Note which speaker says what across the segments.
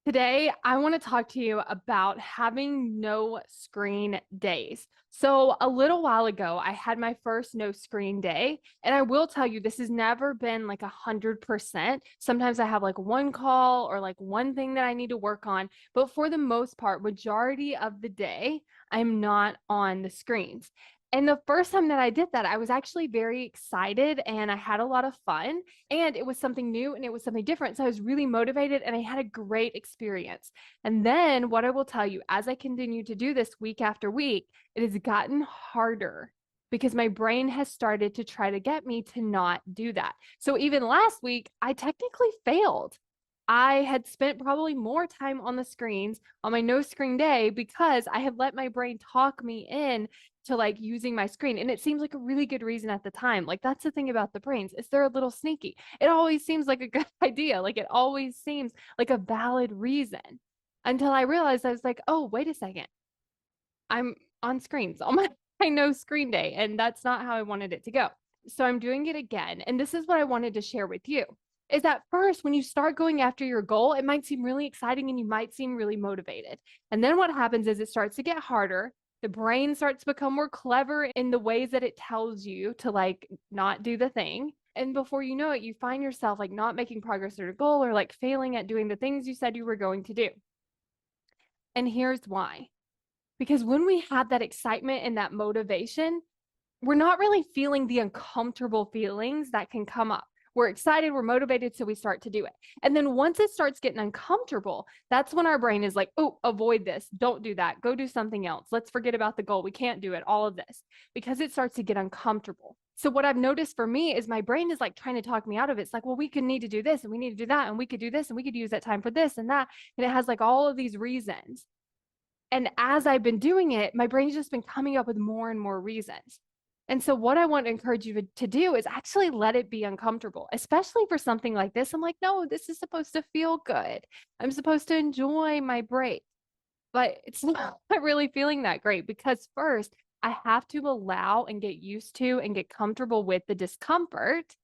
Speaker 1: Today, I want to talk to you about having no screen days. So, a little while ago, I had my first no screen day. And I will tell you, this has never been like 100%. Sometimes I have like one call or like one thing that I need to work on. But for the most part, majority of the day, I'm not on the screens. And the first time that I did that, I was actually very excited and I had a lot of fun and it was something new and it was something different. So I was really motivated and I had a great experience. And then what I will tell you, as I continue to do this week after week, it has gotten harder because my brain has started to try to get me to not do that. So even last week, I technically failed. I had spent probably more time on the screens on my no screen day because I had let my brain talk me in to like using my screen. And it seems like a really good reason at the time. Like that's the thing about the brains, is they're a little sneaky. It always seems like a good idea. Like it always seems like a valid reason until I realized I was like, oh, wait a second. I'm on screens on my, my no screen day. And that's not how I wanted it to go. So I'm doing it again. And this is what I wanted to share with you is that first, when you start going after your goal, it might seem really exciting and you might seem really motivated. And then what happens is it starts to get harder. The brain starts to become more clever in the ways that it tells you to like not do the thing. And before you know it, you find yourself like not making progress toward a goal or like failing at doing the things you said you were going to do. And here's why. Because when we have that excitement and that motivation, we're not really feeling the uncomfortable feelings that can come up. We're excited, we're motivated, so we start to do it. And then once it starts getting uncomfortable, that's when our brain is like, oh, avoid this. Don't do that. Go do something else. Let's forget about the goal. We can't do it. All of this because it starts to get uncomfortable. So, what I've noticed for me is my brain is like trying to talk me out of it. It's like, well, we could need to do this and we need to do that and we could do this and we could use that time for this and that. And it has like all of these reasons. And as I've been doing it, my brain's just been coming up with more and more reasons. And so, what I want to encourage you to do is actually let it be uncomfortable, especially for something like this. I'm like, no, this is supposed to feel good. I'm supposed to enjoy my break, but it's not really feeling that great because first, I have to allow and get used to and get comfortable with the discomfort,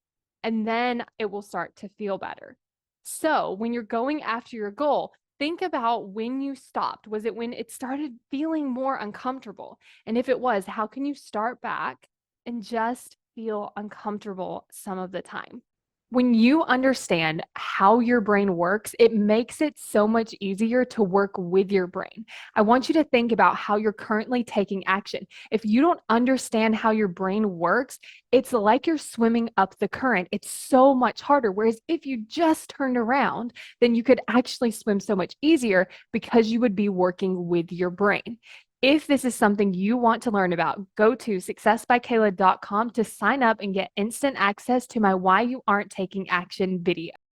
Speaker 1: and then it will start to feel better. So, when you're going after your goal, think about when you stopped. Was it when it started feeling more uncomfortable? And if it was, how can you start back and just feel uncomfortable some of the time? When you understand how your brain works, it makes it so much easier to work with your brain. I want you to think about how you're currently taking action. If you don't understand how your brain works, it's like you're swimming up the current. It's so much harder. Whereas if you just turned around, then you could actually swim so much easier because you would be working with your brain. If this is something you want to learn about, go to successbykayla.com to sign up and get instant access to my Why You Aren't Taking Action video.